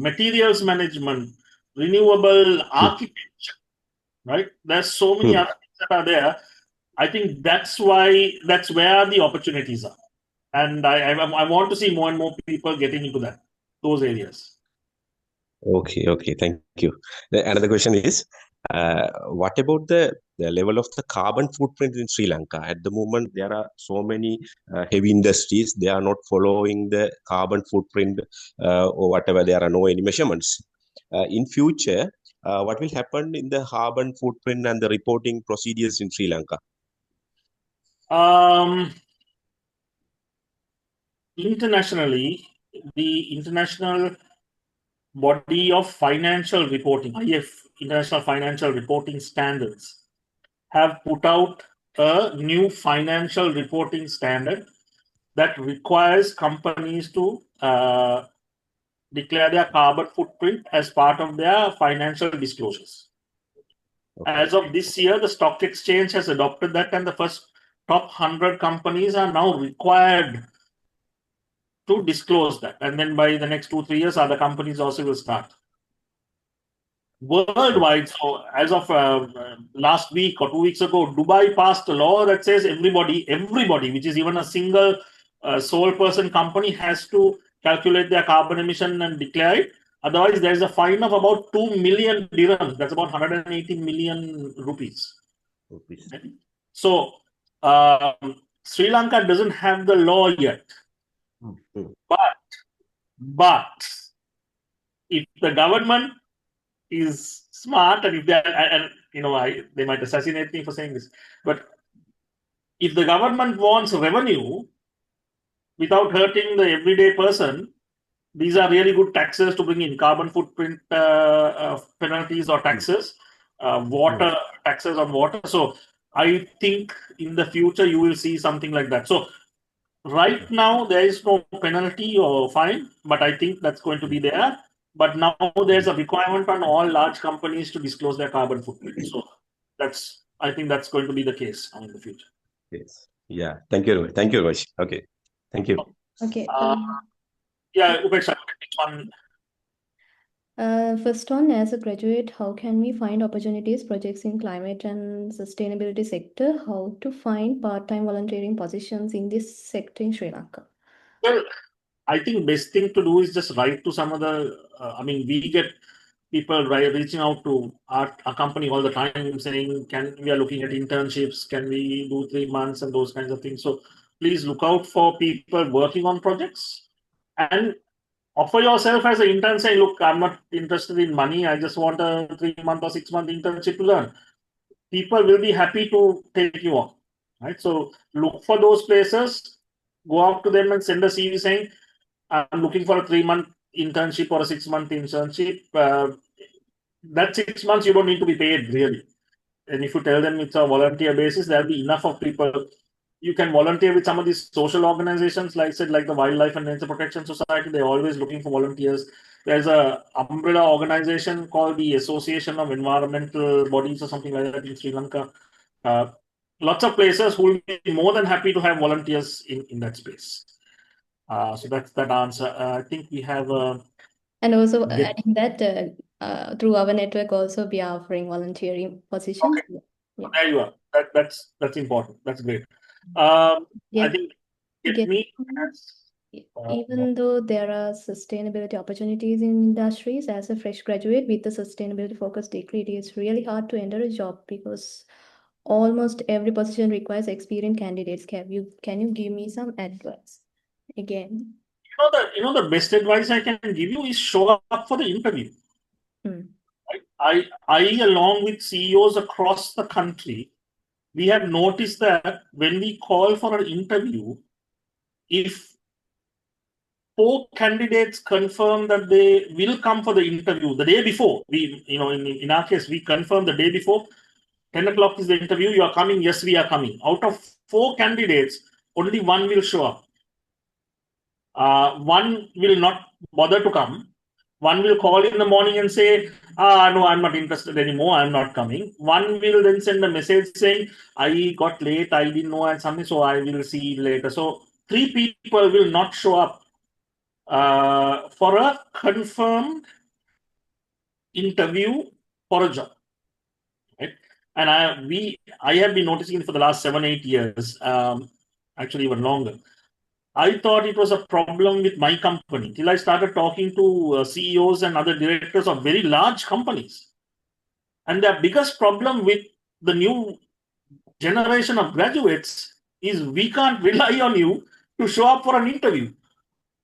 materials management, renewable architecture, right? There's so many other things that are there. I think that's where the opportunities are, and I want to see more and more people getting into those areas. Okay, thank you. Another question is, what about the level of the carbon footprint in Sri Lanka? At the moment, there are so many heavy industries. They are not following the carbon footprint or whatever. There are no any measurements. In future, what will happen in the carbon footprint and the reporting procedures in Sri Lanka? Internationally, the International Body of Financial Reporting, IF, International Financial Reporting Standards, have put out a new financial reporting standard that requires companies to declare their carbon footprint as part of their financial disclosures. As of this year, the stock exchange has adopted that, and the first top 100 companies are now required to disclose that. And then by the next 2-3 years, other companies also will start. Worldwide, so as of last week or 2 weeks ago, Dubai passed a law that says everybody, which is even a single sole person company, has to calculate their carbon emission and declare it. Otherwise, there is a fine of about 2 million dirhams. That's about 180 million rupees. So, Sri Lanka doesn't have the law yet. Mm. But if the government is smart, and if they are, and they might assassinate me for saying this, but if the government wants revenue without hurting the everyday person, these are really good taxes to bring in: carbon footprint penalties or taxes, water taxes on water. So I think in the future you will see something like that. So right now there is no penalty or fine, but I think that's going to be there. But now there's a requirement on all large companies to disclose their carbon footprint. So I think that's going to be the case in the future. Yes. Yeah. Thank you. Thank you, Rosh. Okay. Thank you. Okay. Yeah, Upeksha, one. First one, as a graduate, how can we find opportunities, projects in climate and sustainability sector? How to find part-time volunteering positions in this sector in Sri Lanka? Well, I think best thing to do is just write to some other. We get people reaching out to our company all the time saying, we are looking at internships, can we do 3 months and those kinds of things. So please look out for people working on projects and offer yourself as an intern. Say, look, I'm not interested in money. I just want a 3-month or 6-month internship to learn. People will be happy to take you on, right? So look for those places, go out to them and send a CV saying, I'm looking for a 3-month internship or a 6-month internship. That 6 months you don't need to be paid really. And if you tell them it's a volunteer basis, there'll be enough of people. You can volunteer with some of these social organizations, like I said, like the Wildlife and Nature Protection Society. They're always looking for volunteers. There's a umbrella organization called the Association of Environmental Bodies or something like that in Sri Lanka. Lots of places who will be more than happy to have volunteers in that space. So that's that answer. I think we have. And also adding that through our network, also we are offering volunteering positions. Okay. Yeah. There you are. That's important. That's great. Yeah. I think Even though there are sustainability opportunities in industries, as a fresh graduate with a sustainability focused degree, it is really hard to enter a job because almost every position requires experienced candidates. Can you give me some advice again? The best advice I can give you is show up for the interview. Right? I along with CEOs across the country, we have noticed that when we call for an interview, if 4 candidates confirm that they will come for the interview the day before, in our case, we confirm the day before, 10 o'clock is the interview, you are coming, yes, we are coming. Out of 4 candidates, only 1 will show up. 1 will not bother to come. 1 will call in the morning and say, no, I'm not interested anymore, I'm not coming. 1 will then send a message saying, I got late, I didn't know and something, so I will see you later. So 3 people will not show up for a confirmed interview for a job. Right? And I have been noticing for the last 7-8 years, actually even longer. I thought it was a problem with my company till I started talking to CEOs and other directors of very large companies. And their biggest problem with the new generation of graduates is we can't rely on you to show up for an interview.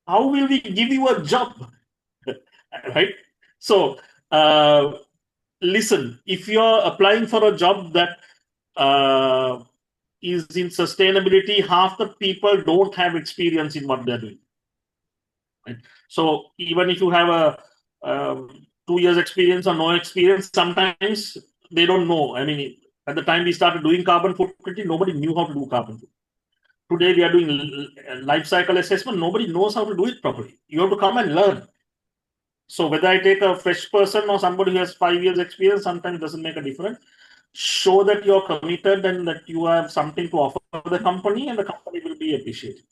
How will we give you a job? Right? So, listen, if you're applying for a job that is in sustainability, half the people don't have experience in what they're doing. Right? So even if you have a 2 years experience or no experience, sometimes they don't know. At the time we started doing carbon footprint, nobody knew how to do carbon footprint. Today we are doing life cycle assessment. Nobody knows how to do it properly. You have to come and learn. So whether I take a fresh person or somebody who has 5 years experience, sometimes doesn't make a difference. Show that you're committed and that you have something to offer the company, and the company will be appreciated.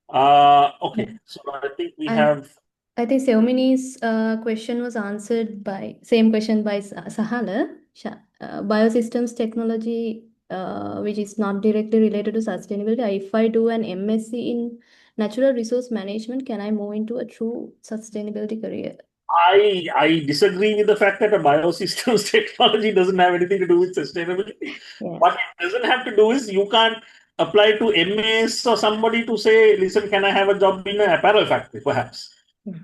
Okay, so I think we have. I think Seomini's question was answered by same question by Sahala. Biosystems technology, which is not directly related to sustainability. If I do an MSc in natural resource management, can I move into a true sustainability career? I disagree with the fact that a biosystems technology doesn't have anything to do with sustainability. Yes. What it doesn't have to do is you can't apply to MAs or somebody to say, listen, can I have a job in an apparel factory, perhaps?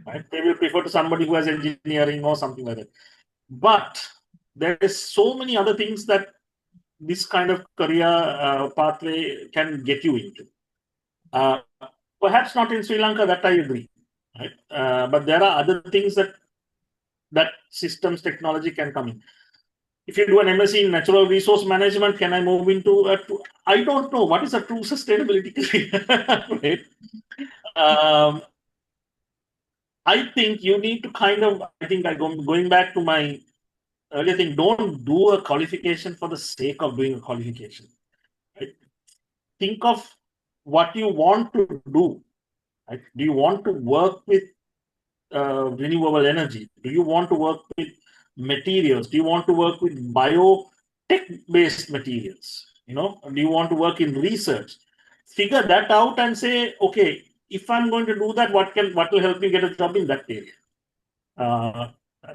Right? They will prefer to somebody who has engineering or something like that. But there is so many other things that this kind of career pathway can get you into. Perhaps not in Sri Lanka, that I agree. Right? But there are other things that systems technology can come in. If you do an MSc in natural resource management, can I move into I don't know what is a true sustainability career. Right? I think you need to going back to my earlier thing, don't do a qualification for the sake of doing a qualification. Right? Think of what you want to do. Right? Do you want to work with renewable energy? Do you want to work with materials? Do you want to work with biotech-based materials? Do you want to work in research? Figure that out and say, okay, if I'm going to do that, what will help me get a job in that area?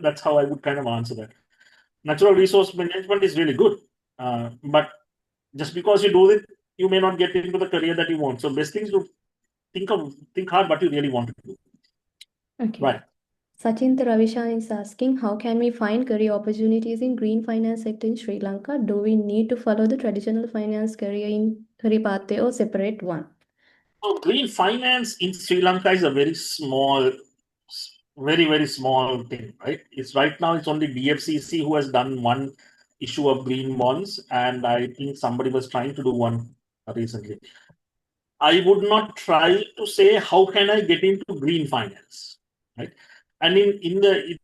That's how I would kind of answer that. Natural resource management is really good, but just because you do it, you may not get into the career that you want. So best things to think hard what you really want to do. Okay. Right. Sanith Ravishan is asking, how can we find career opportunities in green finance sector in Sri Lanka? Do we need to follow the traditional finance career pathway or separate one? So green finance in Sri Lanka is a very small, very small thing, right? It's right now it's only DFCC who has done one issue of green bonds, and I think somebody was trying to do one recently. I would not try to say how can I get into green finance, right? And in that,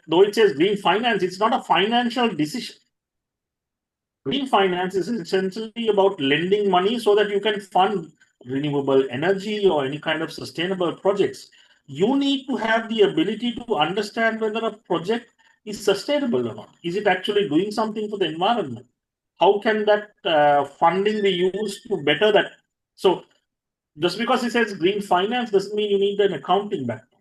though it says green finance, it's not a financial decision. Green finance is essentially about lending money so that you can fund renewable energy or any kind of sustainable projects. You need to have the ability to understand whether a project is sustainable or not. Is it actually doing something for the environment? How can that funding be used to better that? So just because it says green finance doesn't mean you need an accounting background.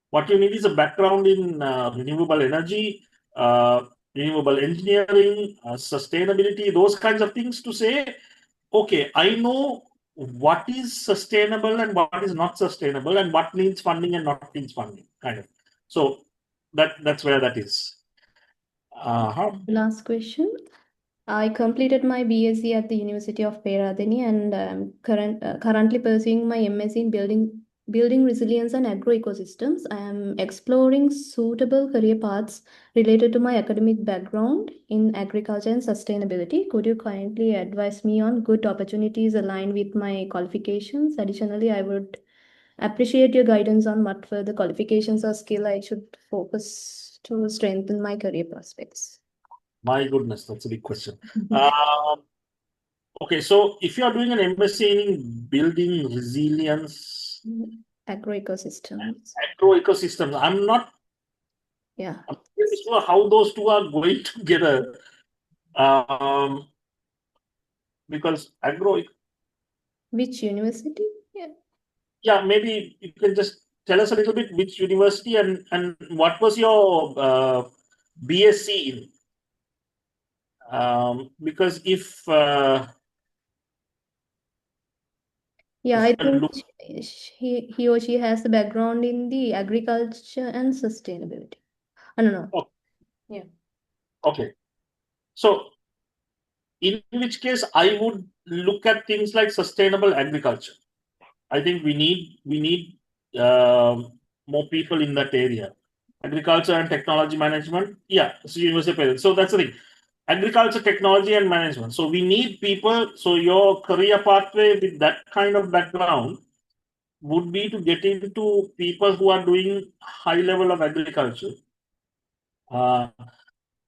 What you need is a background in renewable energy, renewable engineering, sustainability, those kinds of things to say, okay, I know what is sustainable and what is not sustainable and what needs funding and not needs funding, kind of. So that's where that is. Last question. I completed my BSc at the University of Peradeniya and I'm currently pursuing my MSc in building resilience and agroecosystems. I am exploring suitable career paths related to my academic background in agriculture and sustainability. Could you kindly advise me on good opportunities aligned with my qualifications? Additionally, I would appreciate your guidance on what further qualifications or skill I should focus to strengthen my career prospects. My goodness, that's a big question. Okay, so if you are doing an MSc in building resilience, agroecosystems, I'm not pretty sure how those two are going together. Because which university? Yeah, maybe you can just tell us a little bit which university and what was your BSc in? Because if I think he or she has a background in the agriculture and sustainability. I don't know. Oh. Yeah. Okay. So in which case I would look at things like sustainable agriculture. I think we need more people in that area. Agriculture and technology management. Yeah, so university. So that's the thing. Agriculture, technology, and management. So we need people. So your career pathway with that kind of background would be to get into people who are doing high level of agriculture.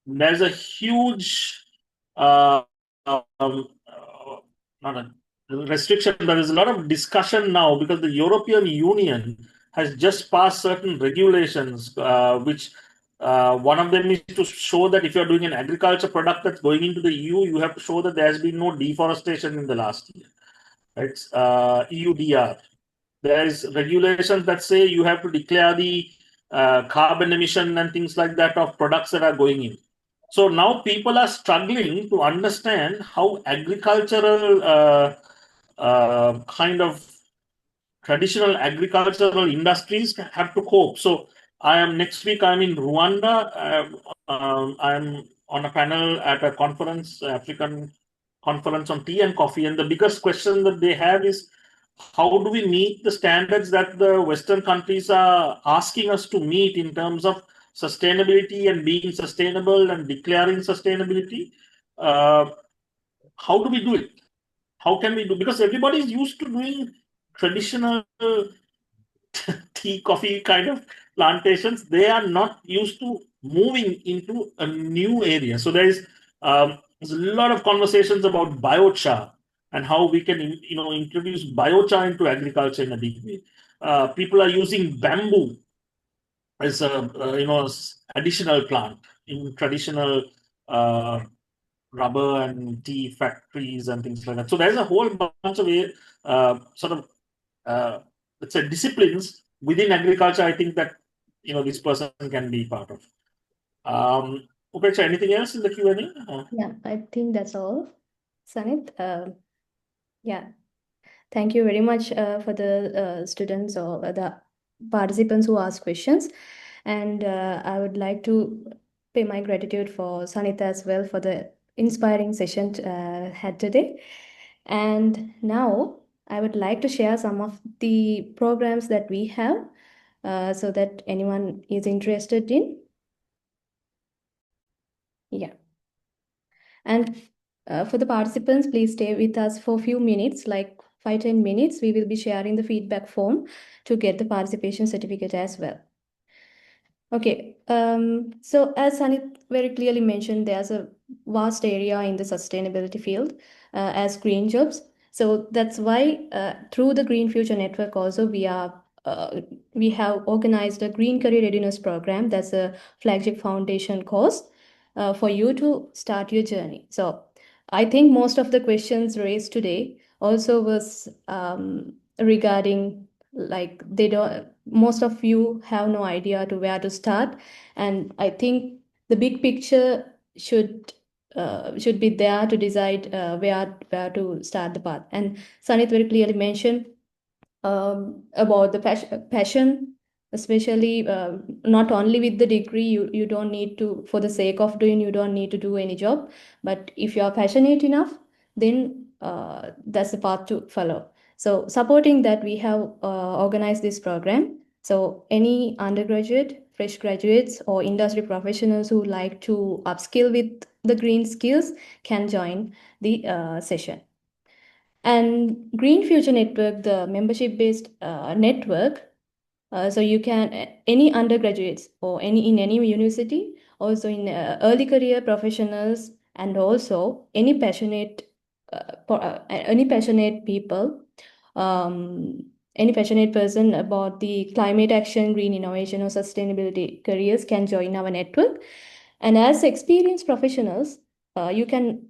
There's a huge not a restriction. There is a lot of discussion now because the European Union has just passed certain regulations, which one of them is to show that if you're doing an agriculture product that's going into the EU, you have to show that there has been no deforestation in the last year. It's EUDR. There is regulations that say you have to declare the carbon emission and things like that of products that are going in. So now people are struggling to understand how agricultural kind of traditional agricultural industries have to cope. So next week I'm in Rwanda. I'm on a panel at a conference, African conference on tea and coffee. And the biggest question that they have is, how do we meet the standards that the Western countries are asking us to meet in terms of sustainability and being sustainable and declaring sustainability? How do we do it? How can we do? Because everybody is used to doing traditional tea, coffee kind of plantations. They are not used to moving into a new area. So there's a lot of conversations about biochar and how we can introduce biochar into agriculture in a big way. People are using bamboo as a additional plant in traditional rubber and tea factories and things like that. So there's a whole bunch of sort of let's say disciplines within agriculture. I think that this person can be part of. Upeksha, anything else in the Q&A? Yeah, I think that's all. Sanith, yeah. Thank you very much for the students or the participants who asked questions. And I would like to pay my gratitude for Sanith as well for the inspiring session had today. And now I would like to share some of the programs that we have so that anyone is interested in. Yeah. And for the participants, please stay with us for a few minutes, like 5-10 minutes. We will be sharing the feedback form to get the participation certificate as well. Okay, so as Sanith very clearly mentioned, there's a vast area in the sustainability field as green jobs. So that's why through the Green Future Network also we have organized a Green Career Readiness Program. That's a flagship foundation course for you to start your journey. So I think most of the questions raised today also was regarding like most of you have no idea to where to start, and I think the big picture should be there to decide where to start the path. And Sanith very clearly mentioned about the passion, especially not only with the degree. You don't need to, for the sake of doing, you don't need to do any job, but if you are passionate enough, then that's the path to follow. So supporting that, we have organized this program. So any undergraduate, fresh graduates, or industry professionals who like to upskill with the green skills can join the session. And Green Future Network, the membership-based network, so you can, any undergraduates or in any university, also in early career professionals, and also any passionate people, any passionate person about the climate action, green innovation, or sustainability careers can join our network. And as experienced professionals, you can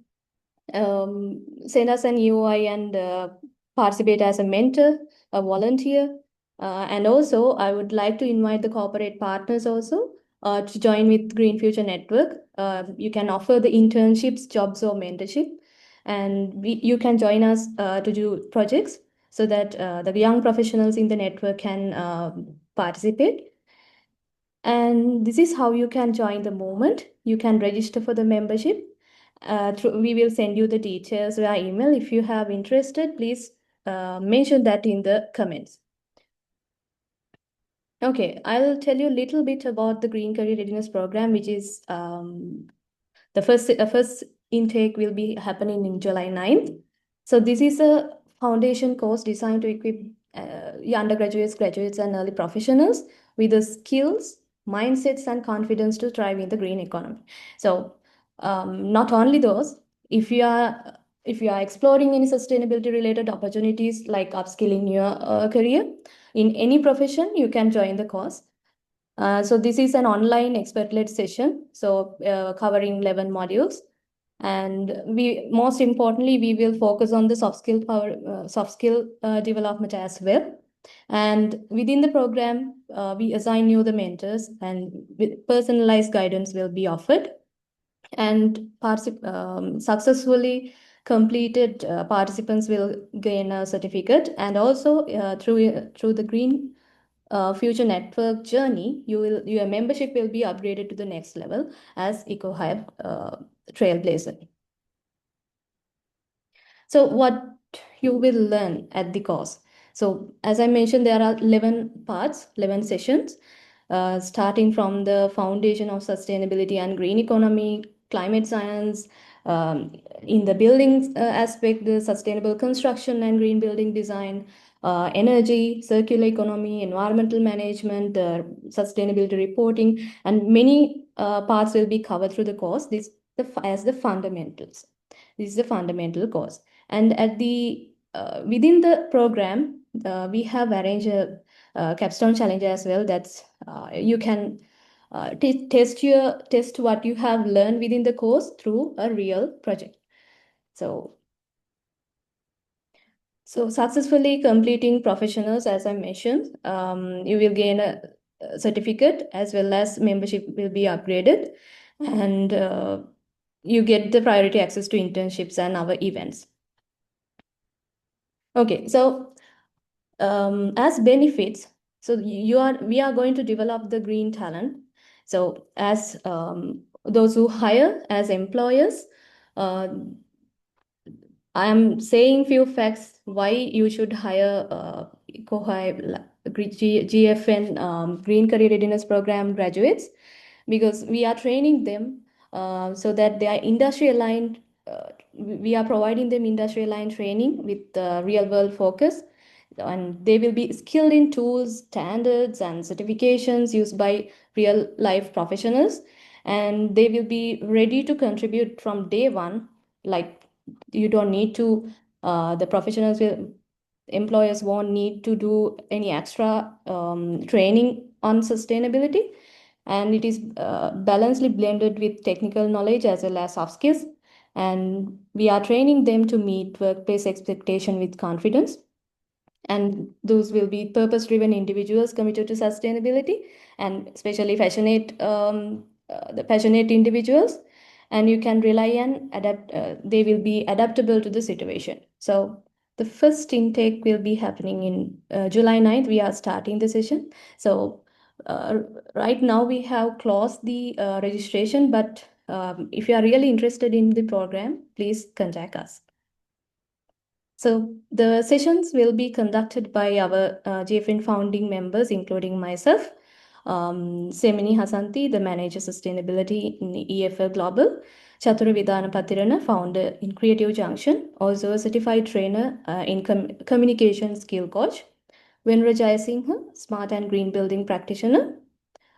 send us an EOI and participate as a mentor, a volunteer. And also, I would like to invite the corporate partners also to join with Green Future Network. You can offer the internships, jobs, or mentorship. And you can join us to do projects so that the young professionals in the network can participate. And this is how you can join the movement. You can register for the membership. We will send you the details via email. If you have interested, please mention that in the comments. Okay, I'll tell you a little bit about the Green Career Readiness Program, which is the first intake will be happening in July 9th. So this is a foundation course designed to equip undergraduates, graduates, and early professionals with the skills, mindsets, and confidence to thrive in the green economy. So not only those, if you are exploring any sustainability related opportunities like upskilling your career in any profession, you can join the course. So this is an online expert-led session, so covering 11 modules. And most importantly, we will focus on the soft skill development as well. And within the program, we assign you the mentors, and personalized guidance will be offered. And successfully completed participants will gain a certificate, and also through the Green Future Network journey, your membership will be upgraded to the next level as Eco Hive Trailblazer. So what you will learn at the course. So as I mentioned, there are 11 parts, 11 sessions, starting from the foundation of sustainability and green economy, climate science, in the building aspect, the sustainable construction and green building design, energy, circular economy, environmental management, sustainability reporting, and many parts will be covered through the course. As the fundamentals. This is the fundamental course. And at the within the program, we have arranged a capstone challenge as well. That's you can test what you have learned within the course through a real project. So successfully completing professionals, as I mentioned, you will gain a certificate as well as membership will be upgraded, and you get the priority access to internships and our events. Okay, so as benefits, so we are going to develop the green talent. So as those who hire as employers, I am saying few facts why you should hire Eco Hive, GFN, Green Career Readiness Program graduates, because we are training them so that they are industry aligned. We are providing them industry aligned training with real world focus, and they will be skilled in tools, standards, and certifications used by real life professionals, and they will be ready to contribute from day one. Like, you don't need to employers won't need to do any extra training on sustainability, and it is balancedly blended with technical knowledge as well as soft skills, and we are training them to meet workplace expectation with confidence. And those will be purpose-driven individuals committed to sustainability, and especially the passionate individuals. And you can rely and adapt. They will be adaptable to the situation. So the first intake will be happening in July 9th. We are starting the session. So right now we have closed the registration, but if you are really interested in the program, please contact us. So the sessions will be conducted by our GFN founding members, including myself, Semini Hasanti, the Manager Sustainability in EFL Global, Chatura Vidana Patirana, founder in Creative Junction, also a certified trainer in communication skill coach, Venra Jayasinghe, smart and green building practitioner,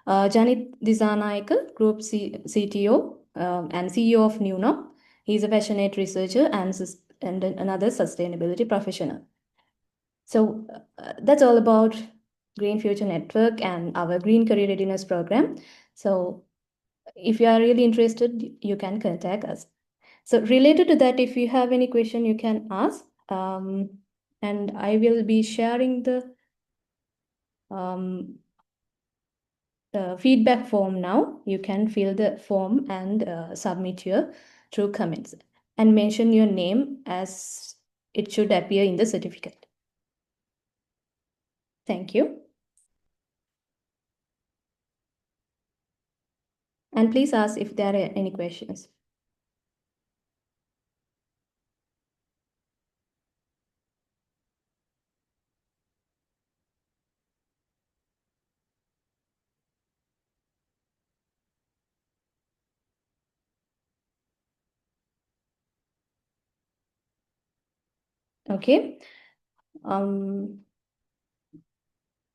Janit Disanayaka, Group CTO and CEO of Newno. He's a passionate researcher and another sustainability professional. So that's all about Green Future Network and our Green Career Readiness Program. So if you are really interested, you can contact us. So related to that, if you have any question, you can ask. And I will be sharing the feedback form now. You can fill the form and submit your true comments and mention your name as it should appear in the certificate. Thank you. And please ask if there are any questions. Okay.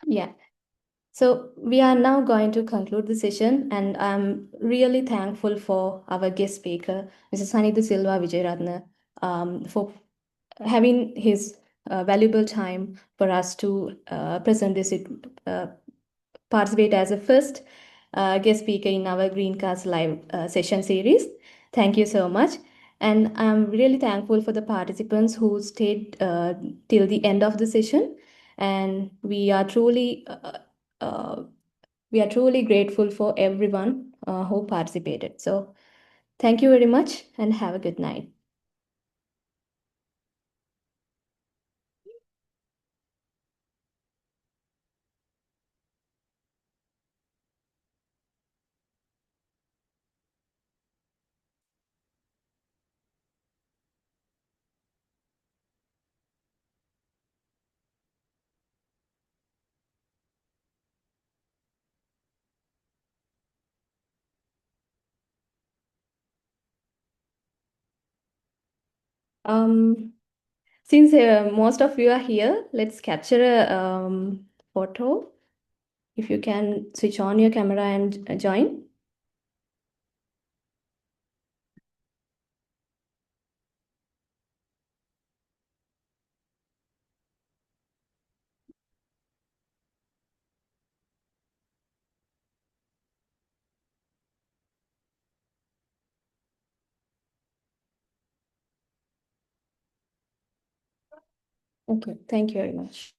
Yeah. So we are now going to conclude the session, and I'm really thankful for our guest speaker, Mr. Sanith de Silva Wijeyeratne, for having his valuable time for us to present this, participate as a first guest speaker in our GreenCast live session series. Thank you so much. And I'm really thankful for the participants who stayed till the end of the session. And we are truly grateful for everyone who participated. So Thank you very much and have a good night. Since most of you are here, let's capture a photo. If you can switch on your camera and join. Okay, thank you very much.